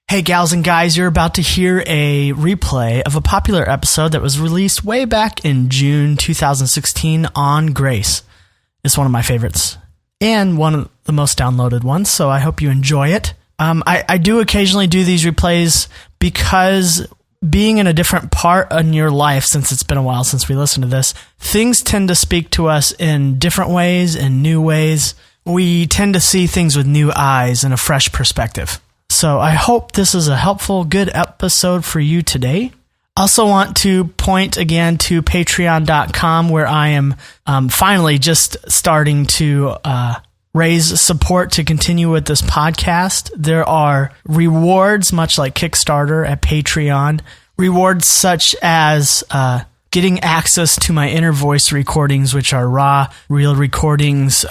Hey gals and guys, you're about to hear a replay of a popular episode that was released way back in June 2016 on Grace. It's one of my favorites and one of the most downloaded ones, so I hope you enjoy it. I do occasionally do these replays because being in a different part in your life, since it's been a while since we listened to this, things tend to speak to us in different ways and new ways. We tend to see things with new eyes and a fresh perspective. So I hope this is a helpful, good episode for you today. Also want to point again to patreon.com, where I am finally just starting to raise support to continue with this podcast. There are rewards, much like Kickstarter at Patreon. Rewards such as getting access to my inner voice recordings, which are raw, real recordings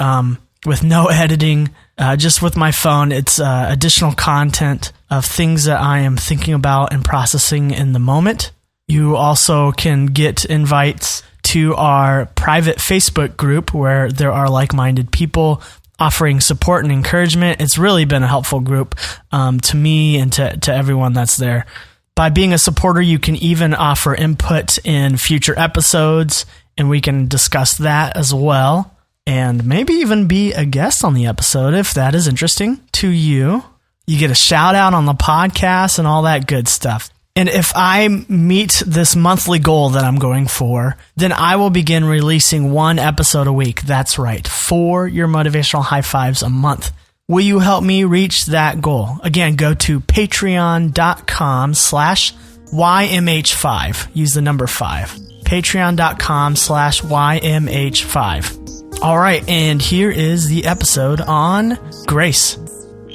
with no editing. Just with my phone, it's additional content of things that I am thinking about and processing in the moment. You also can get invites to our private Facebook group where there are like-minded people offering support and encouragement. It's really been a helpful group to me and to everyone that's there. By being a supporter, you can even offer input in future episodes, and we can discuss that as well. And maybe even be a guest on the episode if that is interesting to you. You get a shout out on the podcast and all that good stuff. And if I meet this monthly goal that I'm going for, then I will begin releasing one episode a week. That's right, 4 your motivational high fives a month. Will you help me reach that goal? Again, go to patreon.com/YMH5. Use the number 5. Patreon.com/YMH5. All right, and here is the episode on Grace.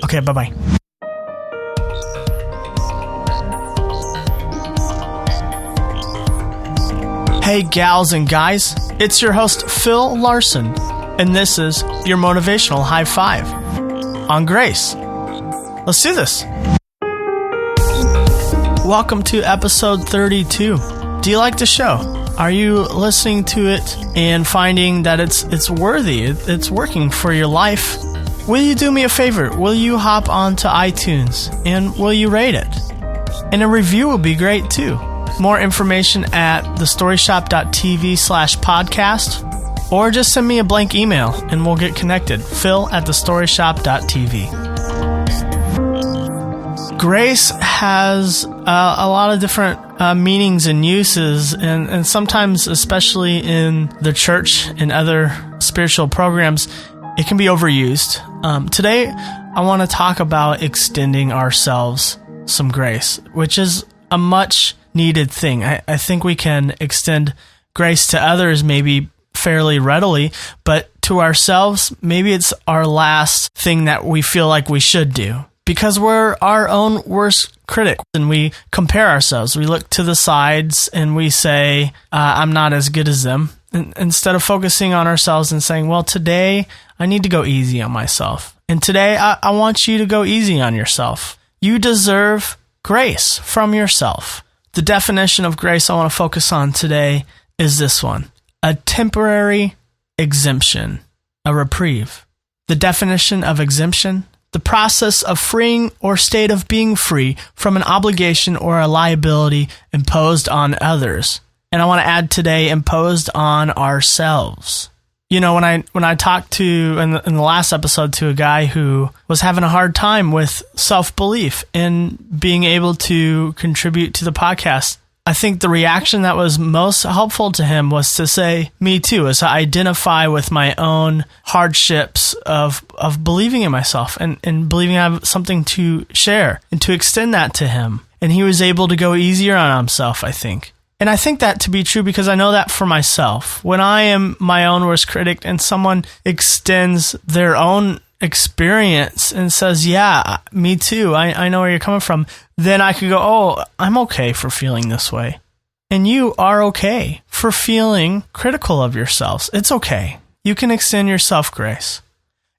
Okay, bye-bye. Hey, gals and guys, it's your host, Phil Larson, and this is your Motivational High Five on Grace. Let's do this. Welcome to episode 32. Do you like the show? Are you listening to it and finding that it's worthy, it's working for your life? Will you do me a favor? Will you hop onto iTunes and will you rate it? And a review would be great too. More information at thestoryshop.tv/podcast, or just send me a blank email and we'll get connected. phil@thestoryshop.tv. Grace has a lot of different meanings and uses, and sometimes, especially in the church and other spiritual programs, it can be overused. Today, I want to talk about extending ourselves some grace, which is a much needed thing. I think we can extend grace to others maybe fairly readily, but to ourselves, maybe it's our last thing that we feel like we should do. Because we're our own worst critic, and we compare ourselves. We look to the sides and we say, I'm not as good as them. And instead of focusing on ourselves and saying, well, today I need to go easy on myself. And today I want you to go easy on yourself. You deserve grace from yourself. The definition of grace I want to focus on today is this one: a temporary exemption, a reprieve. The definition of exemption: the process of freeing or state of being free from an obligation or a liability imposed on others. And I want to add today, imposed on ourselves. You know, when I talked to, in the last episode, to a guy who was having a hard time with self-belief in being able to contribute to the podcast, I think the reaction that was most helpful to him was to say, me too, as I identify with my own hardships of believing in myself and believing I have something to share, and to extend that to him. And he was able to go easier on himself, I think. And I think that to be true because I know that for myself. When I am my own worst critic and someone extends their own experience and says, yeah, me too, I know where you're coming from, then I could go, oh, I'm okay for feeling this way. And you are okay for feeling critical of yourselves. It's okay. You can extend yourself grace.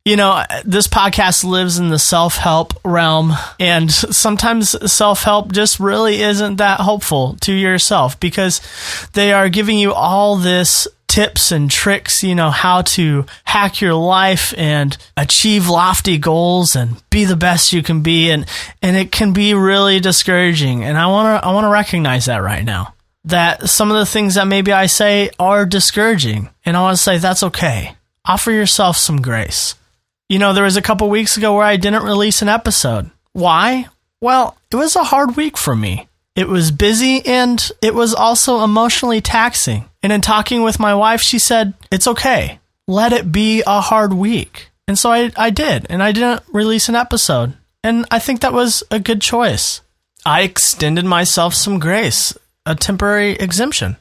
You know, this podcast lives in the self-help realm, and sometimes self-help just really isn't that helpful to yourself because they are giving you all this tips and tricks, how to hack your life and achieve lofty goals and be the best you can be. And it can be really discouraging. And I want to recognize that right now, that some of the things that maybe I say are discouraging. And I want to say that's okay. Offer yourself some grace. There was a couple weeks ago where I didn't release an episode. Why? Well, it was a hard week for me. It was busy and it was also emotionally taxing. And in talking with my wife, she said, it's okay. Let it be a hard week. And so I did, and I didn't release an episode. And I think that was a good choice. I extended myself some grace, a temporary exemption.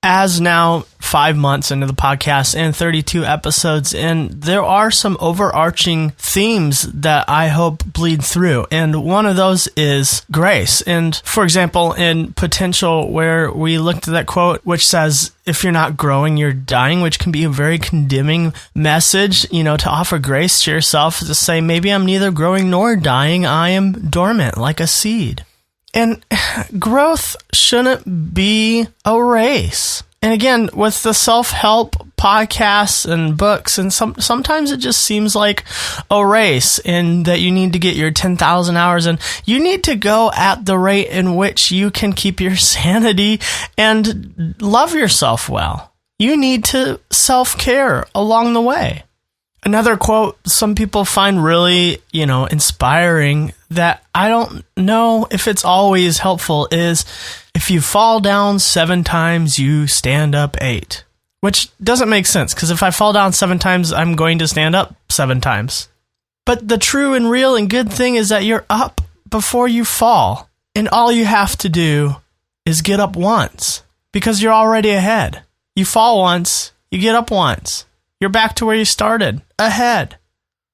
As now 5 months into the podcast and 32 episodes in, there are some overarching themes that I hope bleed through. And one of those is grace. And for example, in Potential, where we looked at that quote, which says, if you're not growing, you're dying, which can be a very condemning message, to offer grace to yourself, to say, maybe I'm neither growing nor dying. I am dormant like a seed. And growth shouldn't be a race. And again, with the self-help podcasts and books, and sometimes it just seems like a race in that you need to get your 10,000 hours in. You need to go at the rate in which you can keep your sanity and love yourself well. You need to self-care along the way. Another quote some people find really, inspiring that I don't know if it's always helpful is, if you fall down 7 times, you stand up 8. Which doesn't make sense, because if I fall down 7 times, I'm going to stand up 7 times. But the true and real and good thing is that you're up before you fall. And all you have to do is get up once, because you're already ahead. You fall once, you get up once. You're back to where you started, ahead.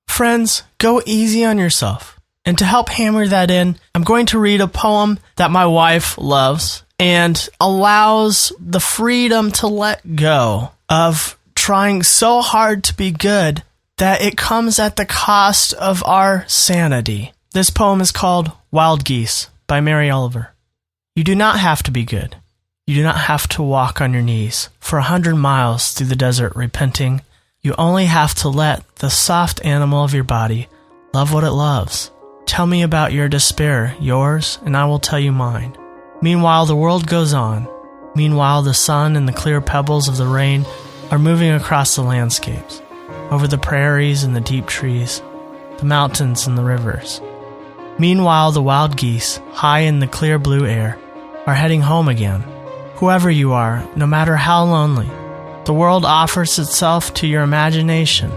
Friends, go easy on yourself. And to help hammer that in, I'm going to read a poem that my wife loves and allows the freedom to let go of trying so hard to be good that it comes at the cost of our sanity. This poem is called Wild Geese by Mary Oliver. You do not have to be good. You do not have to walk on your knees for 100 miles through the desert repenting. You only have to let the soft animal of your body love what it loves. Tell me about your despair, yours, and I will tell you mine. Meanwhile, the world goes on. Meanwhile, the sun and the clear pebbles of the rain are moving across the landscapes, over the prairies and the deep trees, the mountains and the rivers. Meanwhile, the wild geese, high in the clear blue air, are heading home again. Whoever you are, no matter how lonely, the world offers itself to your imagination,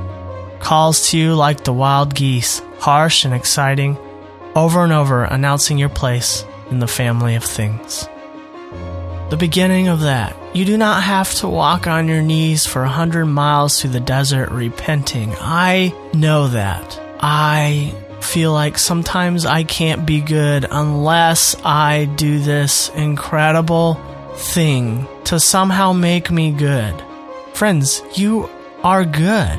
calls to you like the wild geese, harsh and exciting, over and over announcing your place in the family of things. The beginning of that. You do not have to walk on your knees for 100 miles through the desert repenting. I know that. I feel like sometimes I can't be good unless I do this incredible thing to somehow make me good. Friends, you are good.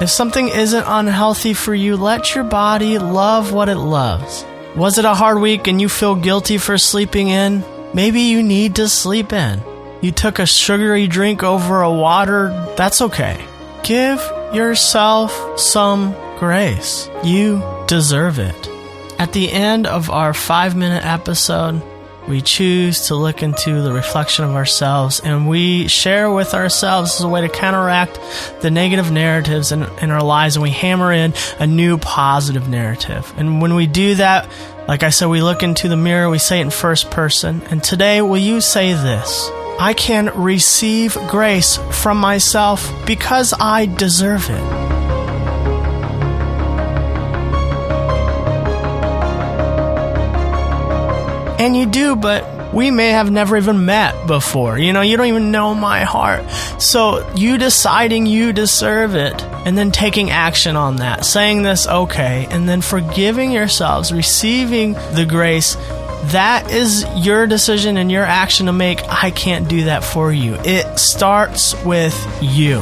If something isn't unhealthy for you, let your body love what it loves. Was it a hard week and you feel guilty for sleeping in? Maybe you need to sleep in. You took a sugary drink over a water, that's okay. Give yourself some grace. You deserve it. At the end of our 5-minute episode, we choose to look into the reflection of ourselves, and we share with ourselves as a way to counteract the negative narratives in our lives, and we hammer in a new positive narrative. And when we do that, like I said, we look into the mirror, we say it in first person. And today, will you say this? I can receive grace from myself because I deserve it. And you do, but we may have never even met before. You don't even know my heart. So you deciding you deserve it, and then taking action on that, saying this okay, and then forgiving yourselves, receiving the grace, that is your decision and your action to make. I can't do that for you. It starts with you.